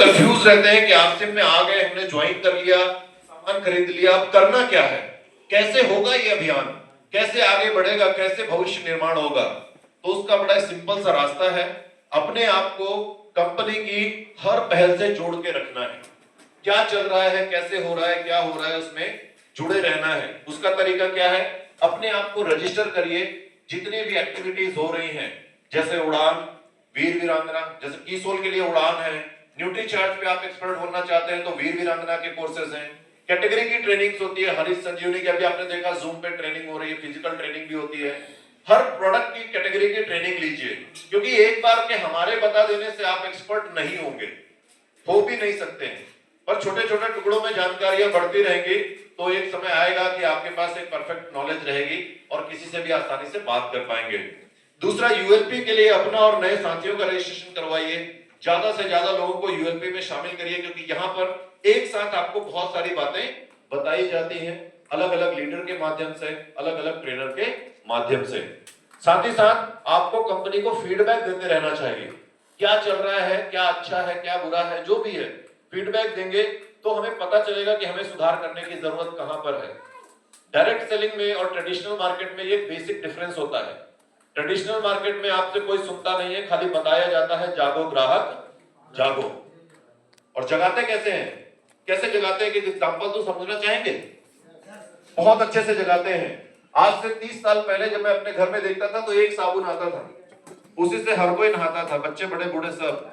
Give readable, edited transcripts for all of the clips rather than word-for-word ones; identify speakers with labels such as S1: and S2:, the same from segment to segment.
S1: Confuse रहते हैं कि आरसीएम में आ गए, हमने ज्वाइन कर लिया, सामान खरीद लिया, अब करना क्या है, कैसे होगा ये अभियान, कैसे आगे बढ़ेगा, कैसे भविष्य निर्माण होगा। तो उसका बड़ा सिंपल सा रास्ता है, अपने आप को कंपनी की हर पहल से जोड़ के रखना है। क्या चल रहा है, कैसे हो रहा है, क्या हो रहा है, उसमें जुड़े रहना है। उसका तरीका क्या है, अपने आप को रजिस्टर करिए, जितनी भी एक्टिविटीज हो रही हैं, जैसे उड़ान, वीर वीरांगना, जैसे कीसोल के लिए उड़ान है, न्यूट्री चार्ज पे आप एक्सपर्ट बनना चाहते हैं तो वीर वीरांगना के कोर्सेज हैं, कैटेगरी की ट्रेनिंग्स होती है, हरीश संजीवनी की अभी आपने देखा जूम पे ट्रेनिंग हो रही है, फिजिकल ट्रेनिंग भी होती है। हर प्रोडक्ट की कैटेगरी की ट्रेनिंग लीजिए, क्योंकि एक बार के हमारे बता देने से आप एक्सपर्ट नहीं होंगे, हो भी नहीं सकते हैं, पर छोटे छोटे टुकड़ों में जानकारियां बढ़ती रहेंगी तो एक समय आएगा कि आपके पास एक परफेक्ट नॉलेज रहेगी और किसी से भी आसानी से बात कर पाएंगे। दूसरा, यूएलपी के लिए अपना और नए साथियों का रजिस्ट्रेशन करवाइए, ज्यादा से ज्यादा लोगों को यूएलपी में शामिल करिए, क्योंकि यहाँ पर एक साथ आपको बहुत सारी बातें बताई जाती हैं, अलग अलग लीडर के माध्यम से, अलग अलग ट्रेनर के माध्यम से। साथ ही साथ आपको कंपनी को फीडबैक देते रहना चाहिए, क्या चल रहा है, क्या अच्छा है, क्या बुरा है, जो भी है फीडबैक देंगे तो हमें पता चलेगा कि हमें सुधार करने की जरूरत कहां पर है। डायरेक्ट सेलिंग में और ट्रेडिशनल मार्केट में ये बेसिक डिफरेंस होता है। ट्रेडिशनल मार्केट में आपसे कोई सुनता नहीं है, खाली बताया जाता है जागो ग्राहक जागो। और जगाते कैसे हैं, कैसे जगाते हैं कि एग्जांपल तो समझना चाहेंगे, बहुत अच्छे से जगाते हैं। आज से 30 साल पहले जब मैं अपने घर में देखता था तो एक साबुन आता था, उसी से हर कोई नहाता था, बच्चे बड़े बूढ़े सब।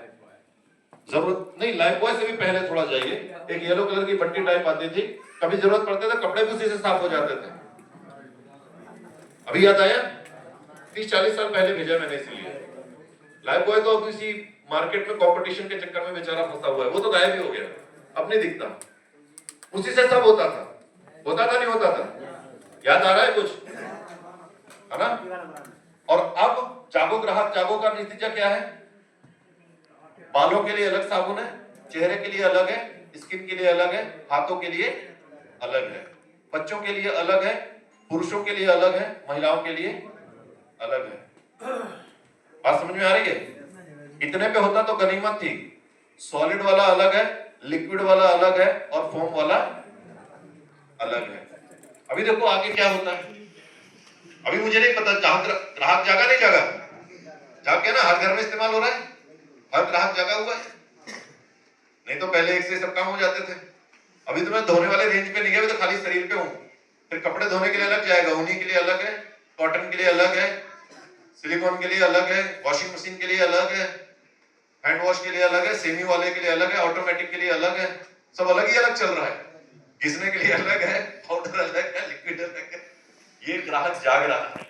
S1: जरूरत नहीं, लाइफ बॉय से भी पहले थोड़ा जाइए, एक येलो कलर की बट्टी टाइप आती थी, कभी जरूरत पड़ते थे कपड़े भी उसी से साफ हो जाते थे। अभी याद आया, 30-40 साल पहले भेजा मैंने, इसीलिए लाइफ बॉय तो अब इसी मार्केट में कंपटीशन के चक्कर में बेचारा फंसा हुआ है, वो तो गायब ही हो गया, अब नहीं दिखता। उसी से सब होता था, होता था नहीं होता था, याद आ रहा है कुछ, है ना। और अब जागो ग्राहक जागो का नतीजा क्या है, बालों के लिए अलग साबुन है, चेहरे के लिए अलग है, स्किन के लिए अलग है, हाथों के लिए अलग है, बच्चों के लिए अलग है, पुरुषों के लिए अलग है, महिलाओं के लिए अलग है। बात समझ में आ रही है? इतने पे होता तो गनीमत थी। सॉलिड वाला अलग है, लिक्विड वाला अलग है और फोम वाला अलग है। अभी देखो आगे क्या होता है, अभी मुझे नहीं पता, ग्राहक जागा नहीं जागा, जाग गया ना, हर घर में इस्तेमाल हो रहा है, हर ग्राहक जगा हुआ है। नहीं तो पहले एक से सब काम हो जाते थे। अभी तो मैं धोने वाले रेंज पे नहीं गया, तो खाली शरीर पे हूं। फिर कपड़े धोने के लिए अलग जाएगा, ऊनी के लिए अलग है, कॉटन के लिए अलग है, सिलिकॉन के लिए अलग है, वॉशिंग मशीन के लिए अलग है, हैंड वॉश के लिए अलग है, सेमी वाले के लिए अलग है, ऑटोमेटिक के लिए अलग है, सब अलग ही अलग चल रहा है। घिसने के लिए अलग है, पाउडर अलग है, लिक्विड अलग है। ये ग्राहक जाग रहा है,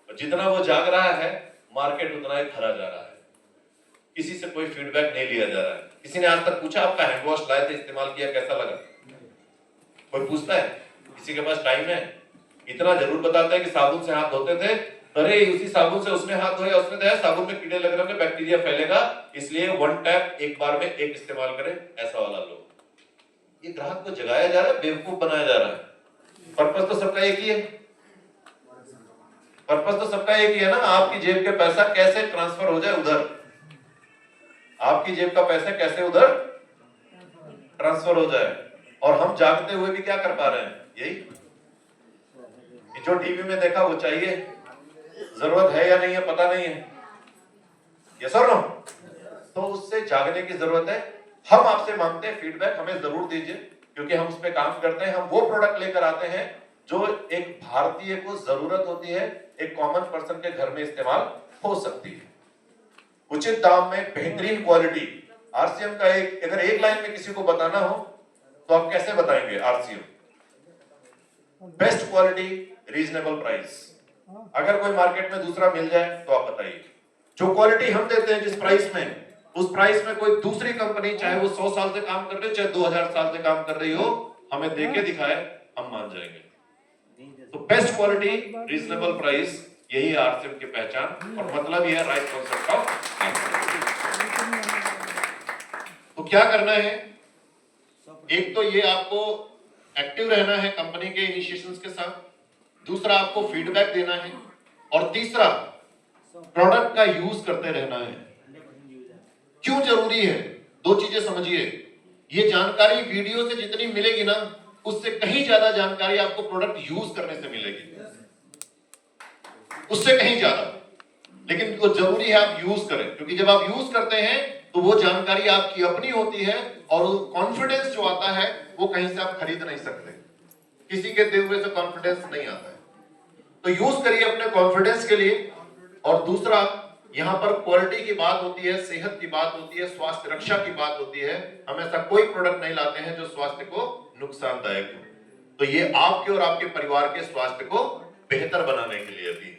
S1: और जितना वो जाग रहा है मार्केट उतना ही भरा जा रहा है। किसी से कोई फीडबैक नहीं लिया जा रहा है। किसी ने आज तक पूछा आपका हैंड वॉश लाए थे, इस्तेमाल किया, कैसा लगा? कोई पूछता है? किसी के पास टाइम है? इतना जरूर बताते हैं कि साबुन से हाथ धोते थे, अरे उसी साबुन से उसने हाथ धोया, उसने धोया, साबुन में कीड़े लग रहे होंगे, बैक्टीरिया फैलेगा, इसलिए वन टैप एक बार में एक इस्तेमाल करें, ऐसा वाला लोग। ये ग्राहक को जगाया जा रहा है, बेवकूफ बनाया जा रहा है। पर्पस तो सबका एक ही है, पर्पस तो सबका एक ही है ना, आपकी जेब के पैसा कैसे ट्रांसफर हो जाए उधर, आपकी जेब का पैसा कैसे उधर ट्रांसफर हो जाए। और हम जागते हुए भी क्या कर पा रहे हैं, यही जो टीवी में देखा वो चाहिए, जरूरत है या नहीं है पता नहीं है, यस और नो। तो उससे जागने की जरूरत है। हम आपसे मांगते हैं फीडबैक, हमें जरूर दीजिए, क्योंकि हम उस पर काम करते हैं। हम वो प्रोडक्ट लेकर आते हैं जो एक भारतीय को जरूरत होती है, एक कॉमन पर्सन के घर में इस्तेमाल हो सकती है, उचित दाम में, बेहतरीन क्वालिटी। आरसीएम का अगर एक लाइन में किसी को बताना हो तो आप कैसे बताएंगे? RCM best quality, reasonable price. अगर कोई मार्केट में दूसरा मिल जाए तो आप बताइए, जो क्वालिटी हम देते हैं जिस प्राइस में, उस प्राइस में कोई दूसरी कंपनी, चाहे वो 100 साल से काम कर रही हो, चाहे 2000 साल से काम कर रही हो, हमें देके दिखाए, हम मान जाएंगे। तो बेस्ट क्वालिटी, रीजनेबल प्राइस, यही आरसीएम की पहचान और मतलब ही है राइट कॉन्सेप्ट ऑफ। तो क्या करना है, एक तो ये आपको एक्टिव रहना है कंपनी के इनिशिएशंस के साथ, दूसरा आपको फीडबैक देना है, और तीसरा प्रोडक्ट का यूज करते रहना है। क्यों जरूरी है? दो चीजें समझिए, ये जानकारी वीडियो से जितनी मिलेगी ना, उससे कहीं ज्यादा जानकारी आपको प्रोडक्ट यूज करने से मिलेगी, उससे कहीं ज्यादा। लेकिन वो जरूरी है आप यूज करें, क्योंकि जब आप यूज करते हैं तो वो जानकारी आपकी अपनी होती है, और वो कॉन्फिडेंस जो आता है वो कहीं से आप खरीद नहीं सकते, किसी के दिए हुए से कॉन्फिडेंस नहीं आता है। तो यूज करिए अपने कॉन्फिडेंस के लिए। और दूसरा, यहां पर क्वालिटी की बात होती है, सेहत की बात होती है, स्वास्थ्य रक्षा की बात होती है। हम ऐसा कोई प्रोडक्ट नहीं लाते हैं जो स्वास्थ्य को नुकसानदायक हो। तो ये आपके और आपके परिवार के स्वास्थ्य को बेहतर बनाने के लिए भी,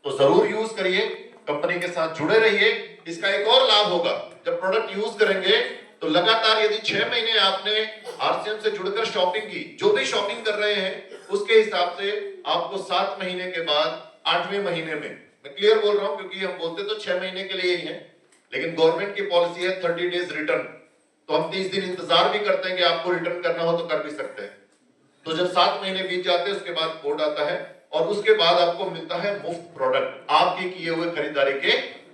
S1: तो जरूर यूज करिए, कंपनी के साथ जुड़े रहिए। इसका एक और लाभ होगा, जब प्रोडक्ट यूज करेंगे तो लगातार यदि 6 महीने आपने आरसीएम से जुड़कर शॉपिंग की, जो भी शॉपिंग कर रहे हैं उसके हिसाब से आपको 7 महीने के बाद 8वें महीने में, मैं क्लियर बोल रहा हूं क्योंकि हम बोलते तो 6 महीने के लिए ही है, लेकिन गवर्नमेंट की पॉलिसी है 30 डेज रिटर्न, तो हम 30 दिन इंतजार भी करते हैं कि आपको रिटर्न करना हो तो कर भी सकते हैं। तो जब 7 महीने बीत जाते हैं उसके बाद कोड आता है, और उसके बाद आपको मिलता है मुफ्त प्रोडक्ट आपके किए हुए खरीदारी के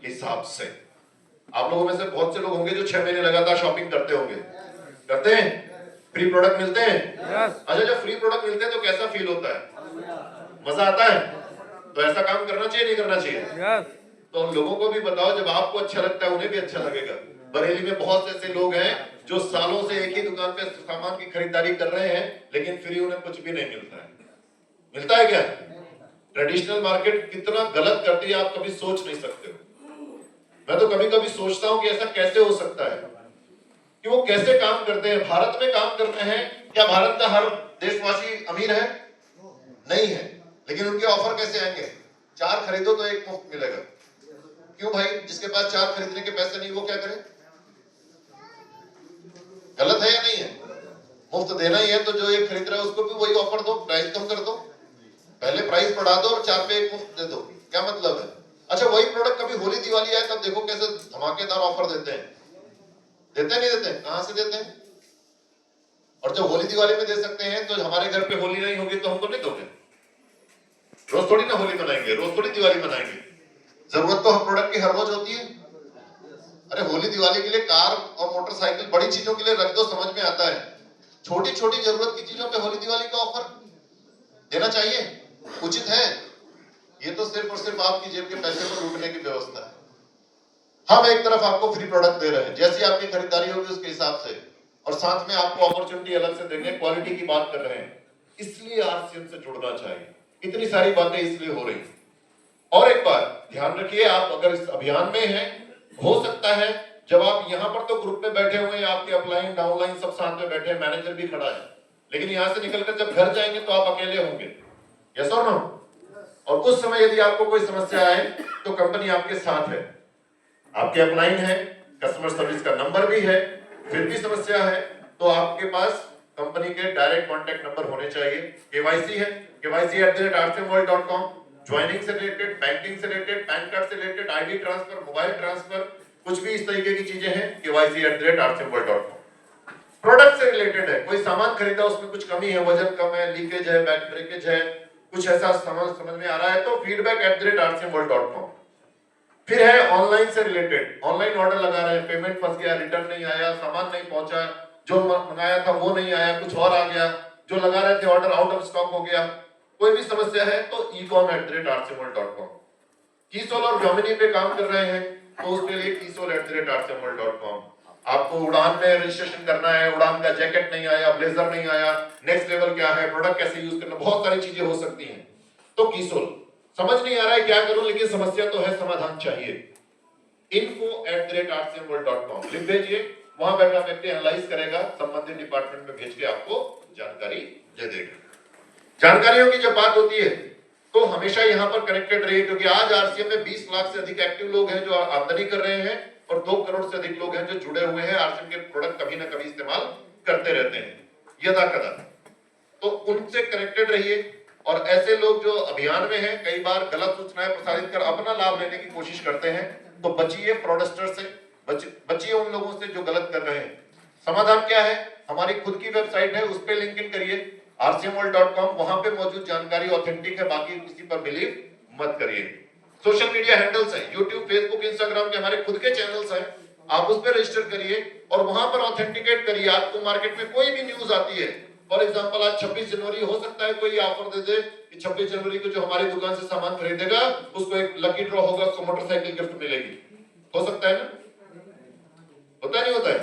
S1: हिसाब से। आप लोगों में से बहुत से लोग होंगे जो 6 महीने लगातार शॉपिंग करते होंगे, करते हैं, फ्री प्रोडक्ट मिलते हैं। अच्छा, जब फ्री प्रोडक्ट मिलते हैं तो कैसा फील होता है, मजा आता है? तो ऐसा काम करना चाहिए नहीं करना चाहिए? तो उन लोगों को भी बताओ, जब आपको अच्छा लगता है उन्हें भी अच्छा लगेगा। बरेली में बहुत से ऐसे लोग हैं जो सालों से एक ही दुकान पे सामान की खरीदारी कर रहे हैं, लेकिन फ्री उन्हें कुछ भी नहीं मिलता है। मिलता है क्या? ट्रेडिशनल मार्केट कितना गलत करती है आप कभी सोच नहीं सकते हो। मैं तो कभी कभी सोचता हूं कि ऐसा कैसे हो सकता है, कि वो कैसे काम करते हैं, भारत में काम करते हैं। क्या भारत का हर देशवासी अमीर है? नहीं है, लेकिन उनके ऑफर कैसे आएंगे? 4 खरीदो तो 1 मुफ्त मिलेगा। क्यों भाई? जिसके पास 4 खरीदने के पैसे नहीं वो क्या करे? गलत है या नहीं है? मुफ्त देना ही है तो जो 1 खरीद रहा है उसको भी वही ऑफर दो, प्राइस कम कर दो, पहले प्राइस बढ़ा दो और 4 पे 1 मुफ्त दे दो। क्या मतलब है? अच्छा, वही प्रोडक्ट कभी होली दिवाली आए तब देखो कैसे धमाकेदार ऑफर देते हैं, देते नहीं देते? कहां से देते हैं? और जब होली दिवाली में दे सकते हैं तो हमारे घर पे होली नहीं होगी तो हमको नहीं दोगे? रोज थोड़ी ना होली मनाएंगे, रोज थोड़ी दिवाली मनाएंगे। जरूरत तो हर प्रोडक्ट की हर रोज होती है। अरे होली दिवाली के लिए कार और मोटरसाइकिल, बड़ी चीजों के लिए रख दो, समझ में आता है। छोटी छोटी जरूरत की चीजों पे होली दिवाली का ऑफर देना चाहिए, उचित है? ये तो सिर्फ और सिर्फ आपकी जेब के पैसे को लूटने की व्यवस्था है। हम एक तरफ आपको फ्री प्रोडक्ट दे रहे हैं, जैसी आपकी खरीदारी होगी उसके हिसाब से, और साथ में आपको अपॉर्चुनिटी अलग से देंगे, क्वालिटी की बात कर रहे हैं। इसलिए आरसीएम से जुड़ना चाहिए, इतनी सारी बातें इसलिए हो रही हैं। और एक बात ध्यान रखिए, आप अगर इस अभियान में हैं, हो सकता है जब आप यहाँ पर तो ग्रुप में बैठे हुए हैं, आपके अपलाइन डाउनलाइन सब साथ में बैठे हैं, मैनेजर भी खड़ा है, लेकिन यहाँ से निकलकर जब घर जाएंगे तो आप अकेले होंगे। यस और नो? और उस समय यदि आपको कोई समस्या आए तो कंपनी आपके साथ है, आपके अपलाइन है, कस्टमर सर्विस का नंबर भी है, फिर भी समस्या है तो आपके पास कंपनी के डायरेक्ट कांटेक्ट नंबर होने चाहिए। केवाईसी है, KYC@rcmworld.com, ज्वाइनिंग से रिलेटेड, बैंकिंग से रिलेटेड, पैन कार्ड से related, ID transfer, mobile transfer, कुछ भी इस तरीके की चीजें हैं, KYC@rcmworld.com। प्रोडक्ट से रिलेटेड है, कोई सामान खरीदा उसमें कुछ कमी है, वजन कम है, लीकेज है, बैक ब्रेकेज है, कुछ ऐसा समझ में आ रहा है तो feedback@rcmworld.com। फिर है ऑनलाइन से रिलेटेड, ऑनलाइन ऑर्डर लगा रहे हैं, पेमेंट फंस गया, रिटर्न नहीं आया, सामान नहीं पहुंचा, जो मंगाया था वो नहीं आया, कुछ और आ गया, जो लगा रहे थे ऑर्डर आउट ऑफ स्टॉक हो गया, कोई भी समस्या है तो ecom@rcmworld.com। कीसोल और डोमिनी पे काम कर रहे हैं तो उसके लिए कीसोल@rcmworld.com। आपको उड़ान में रजिस्ट्रेशन करना है, उड़ान का जैकेट नहीं आया, ब्लेजर नहीं आया, नेक्स्ट लेवल क्या है, प्रोडक्ट कैसे यूज करना, बहुत सारी चीजें हो सकती हैं, तो कीसोल। समझ नहीं आ रहा है क्या करूं, लेकिन समस्या तो है, समाधान चाहिए, info@rcmworld.com लिख भेजिए, वहां बैठा व्यक्ति एनालाइज करेगा, संबंधित डिपार्टमेंट में भेज के आपको जानकारी दे देगा। जानकारियों की जब बात होती है तो हमेशा यहां पर कनेक्टेड रहिए, क्योंकि आज आरसीएम में 20 लाख से अधिक एक्टिव लोग हैं जो आमदनी कर रहे हैं, और 2 करोड़ से अधिक लोग हैं जो जुड़े हुए हैं, आरसीएम के प्रोडक्ट कभी ना कभी इस्तेमाल करते रहते हैं यदा कदा, तो उनसे कनेक्टेड रहिए। और ऐसे लोग जो अभियान में हैं, कई बार गलत सूचनाएं प्रसारित कर अपना लाभ लेने की कोशिश करते हैं, तो बचिए फ्रॉडस्टर से, बचिए उन लोगों से जो गलत कर रहे हैं। समाधान क्या है? हमारी खुद की वेबसाइट है, उस पे लिंक इन करिए rcmworld.com, वहां पे मौजूद जानकारी ऑथेंटिक है, बाकी किसी पर बिलीव मत करिए। सोशल मीडिया हैंडल्स हैं, YouTube, Facebook, Instagram के हमारे खुद के चैनल्स हैं, आप उस पे रजिस्टर करिए और वहां पर ऑथेंटिकेट करिए। आपको मार्केट में कोई भी न्यूज आती है, फॉर एग्जांपल आज 26 जनवरी, हो सकता है कोई ऑफर दे दे कि 26 जनवरी को जो हमारी दुकान से सामान खरीदेगा उसको एक लकी ड्रॉ होगा, उसको मोटरसाइकिल गिफ्ट मिलेगी। हो सकता है ना? होता नहीं होता है?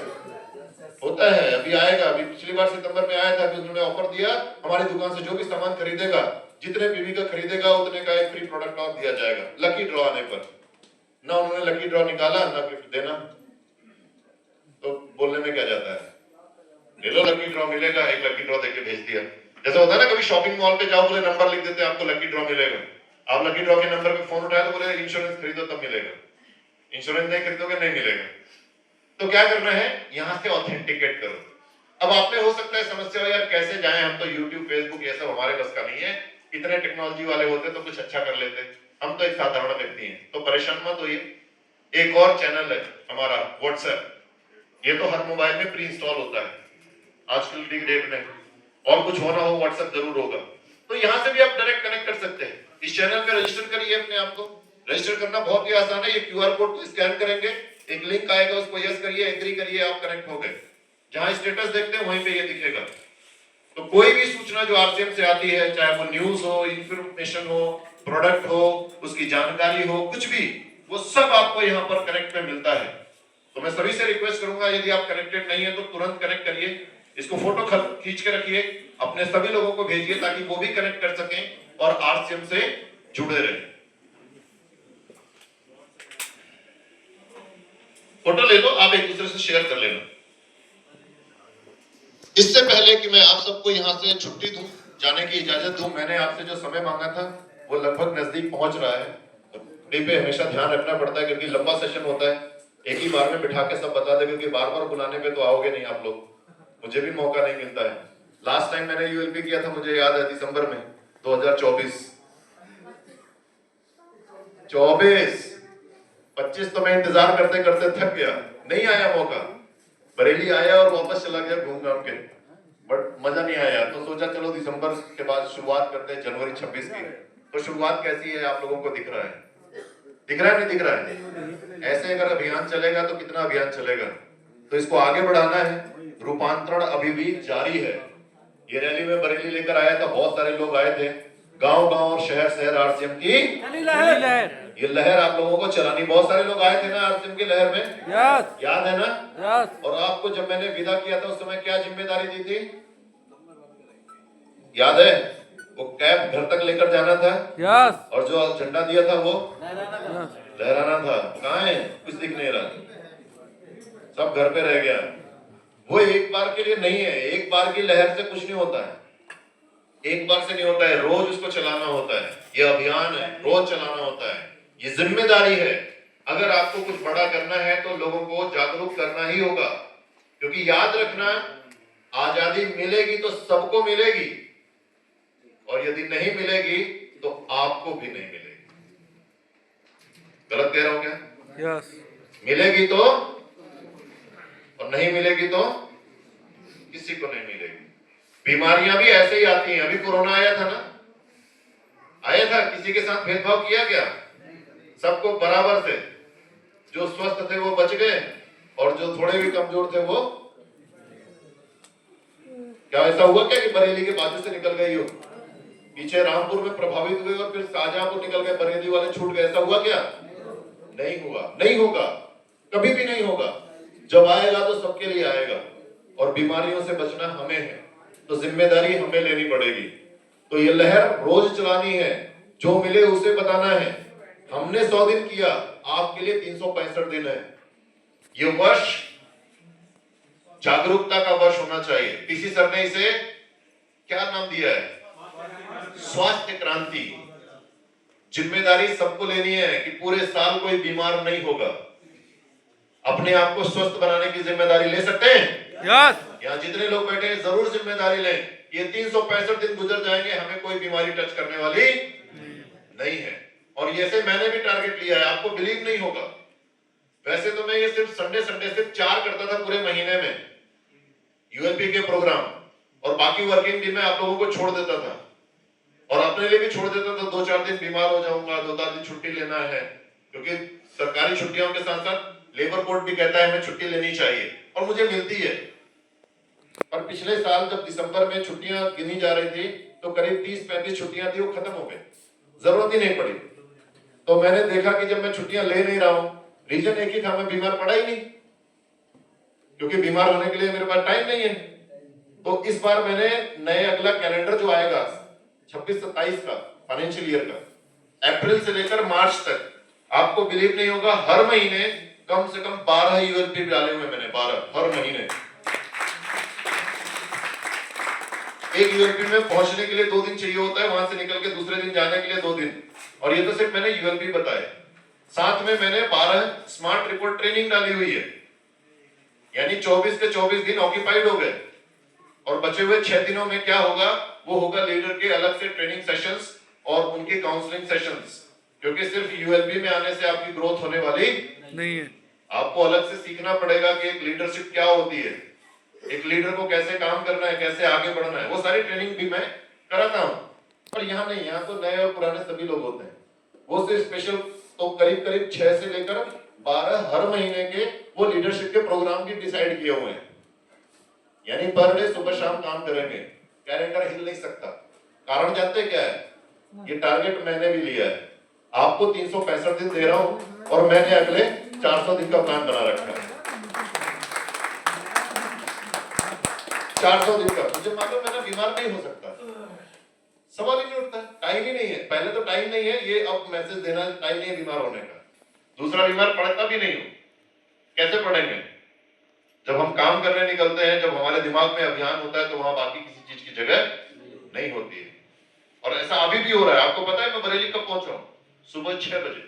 S1: होता है। अभी आएगा, अभी पिछली बार सितंबर में आया था कि उन्होंने ऑफर दिया, हमारी दुकान से जो भी सामान खरीदेगा, जितने पीवी का खरीदेगा उतने का एक फ्री प्रोडक्ट और दिया जाएगा लकी ड्रॉ आने पर। ना उन्होंने लकी ड्रॉ निकाला ना गिफ्ट देना, तो बोलने में क्या जाता है? ले लो लकी ड्रॉ मिलेगा, एक लकी ड्रॉ देके भेज दिया। जैसा होता है ना, कभी शॉपिंग मॉल पे जाओ, बोले नंबर लिख देते हैं आपको लकी ड्रॉ मिलेगा। आप लकी ड्रॉ के नंबर पे फोन उठाए तो बोले इंश्योरेंस खरीदो तब मिलेगा, इंश्योरेंस नहीं खरीदोगे नहीं मिलेगा। तो क्या करना है, यहां से ऑथेंटिकेट करो। अब आपने हो सकता है समस्या हो, यार कैसे जाएं, हम तो यूट्यूब फेसबुक ये सब हमारे बस का नहीं है, इतने टेक्नोलॉजी वाले होते तो कुछ अच्छा कर लेते, हम तो एक साधारण व्यक्ति हैं। तो परेशान मत होइए, एक और चैनल है हमारा व्हाट्सएप, ये तो हर मोबाइल में प्री इंस्टॉल होता है आजकल की डेट में, और कुछ होना हो व्हाट्सएप जरूर होगा। तो यहां से भी आप डायरेक्ट कनेक्ट कर सकते हैं। इस चैनल पे रजिस्टर करिए अपने आप को। रजिस्टर करना बहुत ही आसान है, ये क्यूआर कोड को स्कैन करेंगे, एक लिंक आएगा, उसको यस करिए, एग्री करिए, आप कनेक्ट हो गए। जहां स्टेटस देखते हैं वहीं पे ये दिखेगा। तो कोई भी सूचना जो आरसीएम से आती है, चाहे वो न्यूज हो, इंफॉर्मेशन हो, प्रोडक्ट हो, उसकी जानकारी हो, कुछ भी, वो सब आपको यहाँ पर कनेक्ट में मिलता है। तो मैं सभी से रिक्वेस्ट करूंगा, यदि आप कनेक्टेड नहीं है तो तुरंत कनेक्ट करिए, इसको फोटो खींच के रखिए, अपने सभी लोगों को भेजिए ताकि वो भी कनेक्ट कर सकें और आरसीएम से जुड़े रहें। फोटो ले लो, आप एक दूसरे से शेयर कर लेना। इससे पहले कि मैं आप सबको यहाँ से छुट्टी दूं, जाने की इजाजत दूं, मैंने आपसे जो समय मांगा था वो लगभग नजदीक पहुंच रहा है। डे पे हमेशा ध्यान रखना पड़ता है क्योंकि लंबा सेशन होता है, एक ही बार में बिठा के सब बता दे, क्योंकि बार बार बुलाने पे तो आओगे नहीं आप लोग, मुझे भी मौका नहीं मिलता है। लास्ट टाइम मैंने यूएलपी किया था, मुझे याद है, दिसंबर में 2024, 25 तो मैं इंतजार करते करते थक गया, नहीं आया मौका। बरेली आया और वापस चला गया घूम घाम के, बट मजा नहीं आया। तो सोचा चलो दिसंबर के बाद शुरुआत करते हैं जनवरी 26 की। तो शुरुआत कैसी है आप लोगों को दिख रहा है? दिख रहा है नहीं दिख रहा है? ऐसे अगर अभियान चलेगा तो कितना अभियान चलेगा, तो इसको आगे बढ़ाना है। रूपांतरण अभी भी जारी है। ये रैली में बरेली लेकर आया था, बहुत सारे लोग आए थे, गांव गांव और शहर शहर आरसीएम की ये लहर आप लोगों को चलानी। बहुत सारे लोग आए थे ना आरसीएम की लहर में, याद है ना? और आपको जब मैंने विदा किया था उस समय क्या जिम्मेदारी दी थी, याद है? वो कैप घर तक लेकर जाना था, और जो झंडा दिया था वो लहराना था। कहाँ है? कुछ दिख नहीं रहा, सब घर पे रह गया। वो एक बार के लिए नहीं है, एक बार की लहर से कुछ नहीं होता है, एक बार से नहीं होता है, रोज उसको चलाना होता है। ये अभियान है, रोज चलाना होता है, ये जिम्मेदारी है। अगर आपको कुछ बड़ा करना है तो लोगों को जागरूक करना ही होगा, क्योंकि याद रखना, आजादी मिलेगी तो सबको मिलेगी, और यदि नहीं मिलेगी तो आपको भी नहीं मिलेगी। गलत कह रहा हूं क्या? मिलेगी तो, और नहीं मिलेगी तो किसी को नहीं मिलेगी। बीमारियां भी ऐसे ही आती हैं। अभी कोरोना आया था ना, आया था, किसी के साथ भेदभाव किया गया? सबको बराबर से, जो स्वस्थ थे वो बच गए और जो थोड़े भी कमजोर थे वो, क्या ऐसा हुआ क्या कि बरेली के बाजू से निकल गई हो, पीछे रामपुर में प्रभावित हुए और फिर शाहजहांपुर निकल गए, बरेली वाले छूट गए, ऐसा हुआ क्या? नहीं हुआ, नहीं होगा, कभी भी नहीं होगा। जब आएगा तो सबके लिए आएगा, और बीमारियों से बचना हमें है, तो जिम्मेदारी हमें लेनी पड़ेगी। तो ये लहर रोज चलानी है, जो मिले उसे बताना है। हमने 100 दिन किया, आपके लिए 365 दिन है। ये वर्ष जागरूकता का वर्ष होना चाहिए। पीसी सर ने इसे क्या नाम दिया है? स्वास्थ्य क्रांति। जिम्मेदारी सबको लेनी है कि पूरे साल कोई बीमार नहीं होगा। अपने आप को स्वस्थ बनाने की जिम्मेदारी ले सकते हैं? यहाँ जितने लोग बैठे हैं जरूर जिम्मेदारी लें। ये 365 दिन गुजर जाएंगे, हमें कोई बीमारी टच करने वाली नहीं है। और जैसे मैंने भी टारगेट लिया है, आपको बिलीव नहीं होगा, वैसे तो मैं ये सिर्फ संडे सिर्फ 4 करता था पूरे महीने में यूएलपी के प्रोग्राम, और बाकी वर्किंग दिन में आप लोगों को छोड़ देता था, और अपने लिए भी छोड़ देता था। 2-4 दिन बीमार हो जाऊंगा, 2-4 दिन छुट्टी लेना है, क्योंकि सरकारी छुट्टियों के साथ साथ लेबर कोड भी कहता है हमें छुट्टी लेनी चाहिए। और मुझे मिलती है। और पिछले साल जब दिसंबर में छुट्टियां गिनी जा रही थी तो करीब 30-35 छुट्टियां थी, वो खत्म हो गई, जरूरत ही नहीं पड़ी। तो मैंने देखा कि जब मैं छुट्टियां ले नहीं रहा हूं, रीजन एक ही था, मैं बीमार पड़ा ही नहीं, क्योंकि बीमार होने के लिए मेरे पास टाइम नहीं है। तो इस बार मैंने नए अगला कैलेंडर जो आएगा 26-27 का फाइनेंशियल ईयर का, अप्रैल से लेकर मार्च तक, आपको बिलीव नहीं होगा, हर महीने कम से कम 12 यूएलपी डाले हुए मैंने, 12 हर महीने। एक यूएलपी में पहुंचने के लिए 2 दिन चाहिए होता है, वहां से निकल के दूसरे दिन जाने के लिए 2 दिन, और ये तो सिर्फ मैंने यूएलपी बताए। साथ में मैंने 12 स्मार्ट रिपोर्ट ट्रेनिंग डाली हुई है, यानी 24 के 24 दिन ऑक्यूपाइड हो गए, और बचे हुए 6 दिनों में क्या होगा, वो होगा लीडर के अलग से ट्रेनिंग सेशंस और उनके काउंसलिंग सेशंस, क्योंकि सिर्फ यूएलपी में आने से आपकी ग्रोथ होने वाली नहीं है। आपको अलग से सीखना पड़ेगा कि एक लीडरशिप क्या होती है, एक लीडर को कैसे काम करना है, कैसे आगे बढ़ना है, वो सारी ट्रेनिंग भी मैं कराता हूँ। पर यहाँ नहीं, यहाँ तो नए और पुराने सभी लोग होते हैं, वो सिर्फ स्पेशल, तो करीब करीब 6 से लेकर 12 हर महीने के वो लीडरशिप के प्रोग्राम भी डिसाइड किए हुए हैं, यानी पर डे सुबह शाम काम करेंगे, कैलेंडर हिल नहीं सकता। कारण जानते क्या है, ये टारगेट मैंने भी लिया है, आपको 365 दिन दे रहा हूं और मैंने अगले 400 दिन का प्लान बना रखा है। 400 दिन का, मुझे मालूम है ना बीमार नहीं हो सकता, सवाल ही नहीं उठता, टाइम ही नहीं है। पहले तो टाइम नहीं है, ये अब मैसेज देना टाइम नहीं है बीमार होने का। दूसरा, बीमार पड़ता भी नहीं हूं, कैसे पड़ेंगे? जब हम काम करने निकलते हैं, जब हमारे दिमाग में अभियान होता है, तो वहां बाकी किसी चीज की जगह नहीं होती है। और ऐसा अभी भी हो रहा है। आपको पता है मैं बरेली कब पहुंचा हूं? सुबह 6 बजे।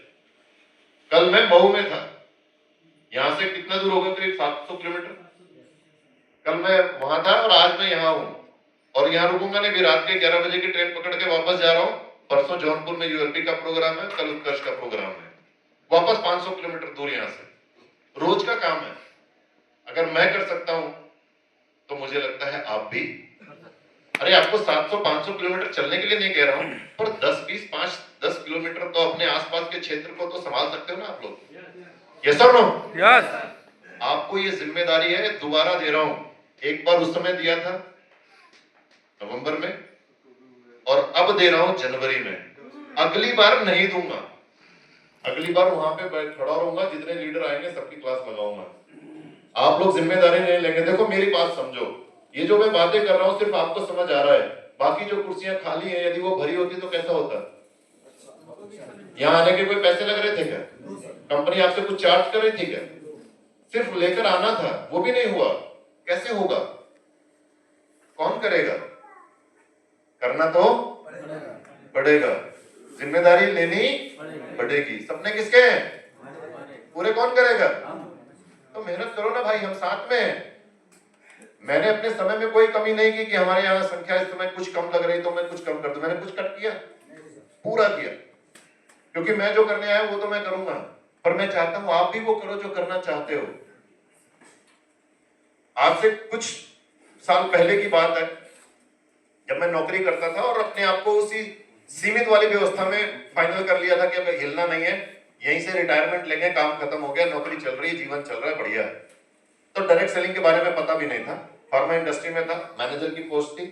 S1: कल मैं मऊ में था, यहां से कितना दूर होगा, करीब 700 किलोमीटर। कल मैं वहां था और आज मैं यहाँ हूं, और यहाँ रुकूंगा नहीं भी। रात के 11 बजे की ट्रेन पकड़ के वापस जा रहा हूं। परसों जौनपुर में यूएलपी का प्रोग्राम है, कल उत्कर्ष का प्रोग्राम है, वापस 500 किलोमीटर दूर यहां से। रोज का काम है। अगर मैं कर सकता हूं तो मुझे लगता है आप भी। अरे आपको 700-500 किलोमीटर चलने के लिए नहीं कह रहा हूं, पर 10 किलोमीटर तो अपने आसपास के क्षेत्र को तो संभाल सकते हो ना आप लोग। यस और नो? यस। आपको ये जिम्मेदारी है, दोबारा दे रहा हूं। एक बार उस समय दिया था नवंबर में, और अब दे रहा हूं जनवरी में। अगली बार नहीं दूंगा, अगली बार वहां पे खड़ा रहूंगा, जितने लीडर आएंगे सबकी क्लास लगाऊंगा। आप लोग जिम्मेदारी नहीं लेंगे। देखो मेरी बात समझो, ये जो मैं बातें कर रहा हूं सिर्फ आपको समझ आ रहा है, बाकी जो कुर्सियां खाली हैं यदि वो भरी होती तो कैसा होता? यहाँ आने के कोई पैसे लग रहे थे क्या? कंपनी आपसे कुछ चार्ज कर रही थी क्या? सिर्फ लेकर आना था, वो भी नहीं हुआ। कैसे होगा? कौन करेगा? करना तो पड़ेगा, जिम्मेदारी लेनी पड़ेगी। सपने किसके हैं? पूरे कौन करेगा? तो मेहनत करो ना भाई, हम साथ में हैं। मैंने अपने समय में कोई कमी नहीं की कि हमारे यहाँ संख्या इस समय कुछ कम लग रही तो मैं कुछ कम कर दूं। मैंने कुछ कट किया? पूरा किया, क्योंकि मैं जो करने आया वो तो मैं करूंगा, पर मैं चाहता हूं आप भी वो करो जो करना चाहते हो। आज से कुछ साल पहले की बात है, जब मैं नौकरी करता था और अपने आप को उसी सीमित वाली व्यवस्था में फाइनल कर लिया था कि अब हिलना नहीं है, यहीं से रिटायरमेंट लेंगे, काम खत्म हो गया, नौकरी चल रही है, जीवन चल रहा है, बढ़िया है। तो डायरेक्ट सेलिंग के बारे में पता भी नहीं था, फार्मा इंडस्ट्री में था, मैनेजर की पोस्ट थी,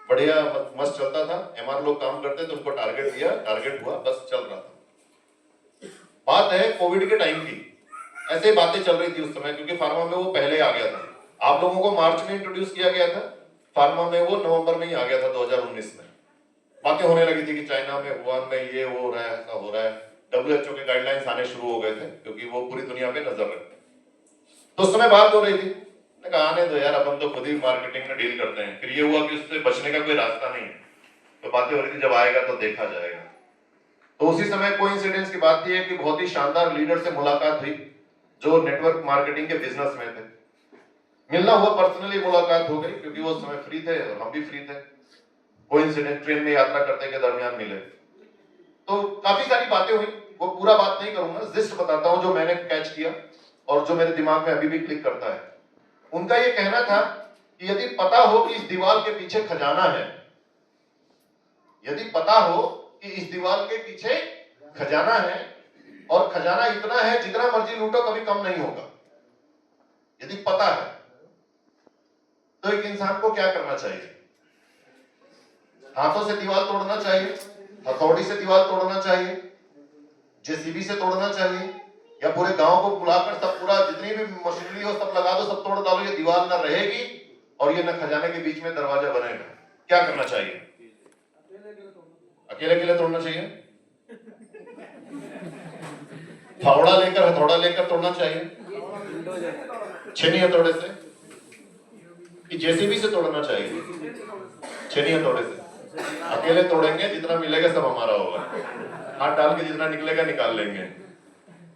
S1: बढ़िया मस्त चलता था। एमआर लोग काम करते थे, उनको टारगेट दिया, टारगेट हुआ, बस चल रहा था। बात है कोविड के टाइम की, ऐसे बातें चल रही थी उस समय, क्योंकि फार्मा में वो पहले आ गया था। आप लोगों को मार्च में इंट्रोड्यूस किया गया था, फार्मा में वो नवंबर में ही आ गया था 2019 में। बातें होने लगी थी कि चाइना में, वुहान में ये हो रहा है, ऐसा हो रहा है। WHO के गाइडलाइंस आने शुरू हो गए थे, क्योंकि वो पूरी दुनिया पे नजर रखते हैं। तो उस समय बात हो रही थी, मैंने कहा आने दो यार, अपन तो खुद ही मार्केटिंग में डील करते हैं। फिर ये हुआ कि उससे बचने का कोई रास्ता नहीं है, तो बातें हो रही थी जब आएगा तो देखा जाएगा। तो उसी समय कोइंसिडेंस की बात यह है कि बहुत ही शानदार लीडर से मुलाकात हुई जो नेटवर्क मार्केटिंग के बिजनेस में थे। मिलना हुआ, पर्सनली मुलाकात हो गई, क्योंकि वो समय फ्री थे और हम भी फ्री थे। कोइंसिडेंस ट्रेन में यात्रा करते के दरमियान मिले, तो काफी सारी बातें हुई। वो पूरा बात नहीं करूंगा, जस्ट बताता हूं जो मैंने कैच किया और जो मेरे दिमाग में अभी भी क्लिक करता है। उनका ये कहना था कि यदि पता हो कि इस दीवार के पीछे खजाना है, यदि पता हो कि इस दीवार के पीछे खजाना है, और खजाना इतना है जितना मर्जी लूटो कभी कम नहीं होगा, यदि पता है, तो एक इंसान को क्या करना चाहिए? हाथों से दीवार तोड़ना चाहिए, हथौड़ी से दीवार तोड़ना चाहिए, जेसीबी से तोड़ना चाहिए, या पूरे गांव को बुलाकर सब पूरा जितनी भी मशीनरी हो सब लगा दो, सब तोड़ डालो, ये दीवार ना रहेगी और ये न खजाने के बीच में दरवाजा बनेगा? क्या करना चाहिए? अकेले अकेले तोड़ना चाहिए? फावड़ा लेकर हथौड़ा लेकर तोड़ना चाहिए? छेनी हथौड़े से कि जेसीबी से तोड़ना चाहिए? छेनी हथौड़े से। अकेले तोड़ेंगे, जितना मिलेगा सब हमारा होगा, हाथ डाल के जितना निकलेगा निकाल लेंगे।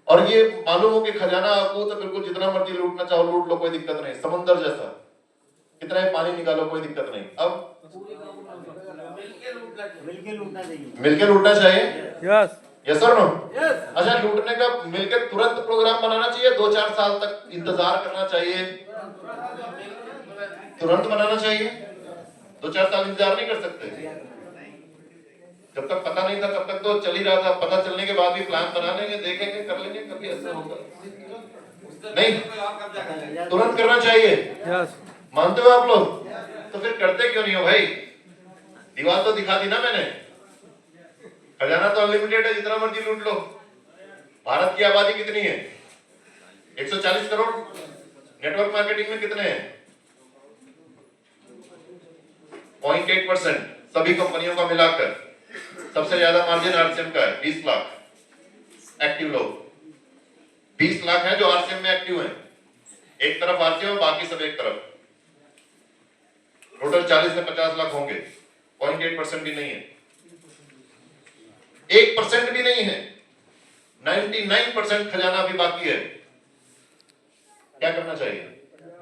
S1: और ये मालूम हो कि खजाना आपको तो बिल्कुल जितना मर्जी लूटना चाहो लूट लो, कोई दिक्कत नहीं, समंदर जैसा, कितना ही पानी निकालो कोई दिक्कत नहीं। अब मिलके लूटना चाहिए। यस यस और नो? अच्छा, लूटने का मिलकर तुरंत प्रोग्राम बनाना चाहिए, 2-4 साल तक इंतजार करना चाहिए? तुरंत बनाना चाहिए? 2-4 साल इंतजार नहीं कर सकते? जब तक पता नहीं था तब तक तो चल ही रहा था, पता चलने के बाद भी प्लान बना लेंगे, देखेंगे, कर लेंगे, कभी ऐसा होगा नहीं? तुरंत करना चाहिए। मानते हो आप लोग? तो फिर करते क्यों नहीं हो भाई? दीवार तो दिखा दी ना मैंने, खजाना तो अनलिमिटेड है, जितना मर्जी लूट लो। भारत की आबादी कितनी है? 140 करोड़। नेटवर्क मार्केटिंग में कितने हैं? 0.8% सभी कंपनियों का मिलाकर। सबसे ज्यादा मार्जिन आरसीएम का है, 20 लाख एक्टिव लोग। 20 लाख हैं जो आरसीएम में एक्टिव हैं। एक तरफ आरसीएम, बाकी सब एक तरफ। टोटल 40 से 50 लाख होंगे। 0.8% भी नहीं है, 1% भी नहीं है। 99% खजाना अभी बाकी है। क्या करना चाहिए?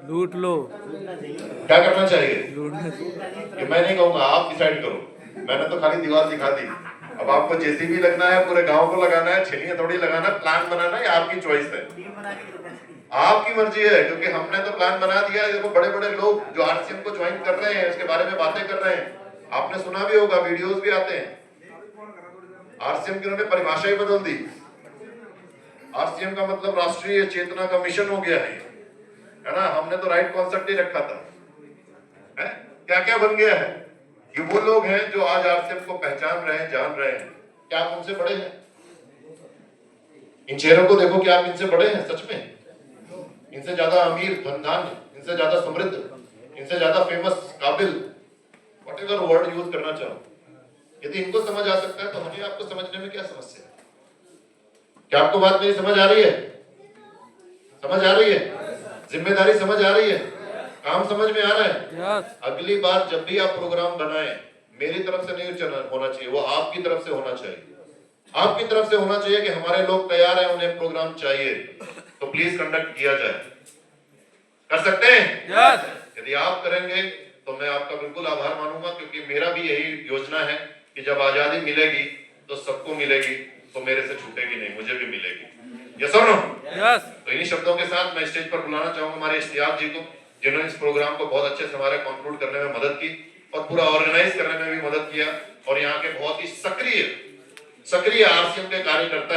S2: लूट लो।
S1: क्या करना चाहिए? ये मैं नहीं कहूंगा, आप डिसाइड करो। मैंने तो खाली दीवार दिखा दी। अब आपको जेसीबी लगना है, पूरे गांव को लगाना है, छेनी हथौड़ी लगाना है, प्लान बनाना है, आपकी चॉइस है, आपकी मर्जी है। क्योंकि हमने तो प्लान बना दिया है। देखो बड़े बड़े लोग जो आरसीएम को ज्वाइन कर रहे हैं, इसके बारे में बातें कर रहे हैं, आपने सुना भी होगा, वीडियोस भी आते हैं। आरसीएम की उन्होंने परिभाषा ही बदल दी। आरसीएम का मतलब राष्ट्रीय चेतना का मिशन हो गया है ना? हमने तो राइट कॉन्सेप्ट ही रखा था, है? क्या क्या बन गया है? ये वो लोग हैं जो आज आरसीएम को पहचान रहे हैं, जान रहे हैं। क्या आप उनसे बड़े हैं? इन चेहरों को देखो, क्या आप इनसे बड़े हैं सच में? इनसे ज्यादा अमीर, धनधान्य, इनसे ज्यादा समृद्ध, इनसे ज्यादा फेमस, काबिल, व्हाटएवर वर्ड यूज करना चाहो, यदि इनको समझ आ सकता है तो हमें आपको समझने में क्या समस्या है? क्या आपको बात मेरी समझ आ रही है? समझ आ रही है? जिम्मेदारी समझ आ रही है? काम समझ में आ रहा है? अगली बार जब भी आप प्रोग्राम बनाएं, मेरी तरफ से नहीं होना चाहिए, वो आपकी तरफ से होना चाहिए। आपकी तरफ से होना चाहिए कि हमारे लोग तैयार हैं, उन्हें प्रोग्राम चाहिए, तो प्लीज कंडक्ट किया जाए। कर सकते हैं? यदि आप करेंगे तो मैं आपका बिल्कुल आभार मानूंगा, क्योंकि मेरा भी यही योजना है कि जब आजादी मिलेगी तो सबको मिलेगी, तो मेरे से छूटेगी नहीं, मुझे भी मिलेगी। यस और नो? तो इन्हीं शब्दों के साथ मैं स्टेज पर बुलाना चाहूंगा हमारे इश्तियाक जी को, जिन्होंने इस प्रोग्राम को बहुत अच्छे से हमारे कंक्लूड करने में मदद की और पूरा ऑर्गेनाइज करने में भी मदद किया, और यहाँ के बहुत ही सक्रिय आरसीएम के कार्यकर्ता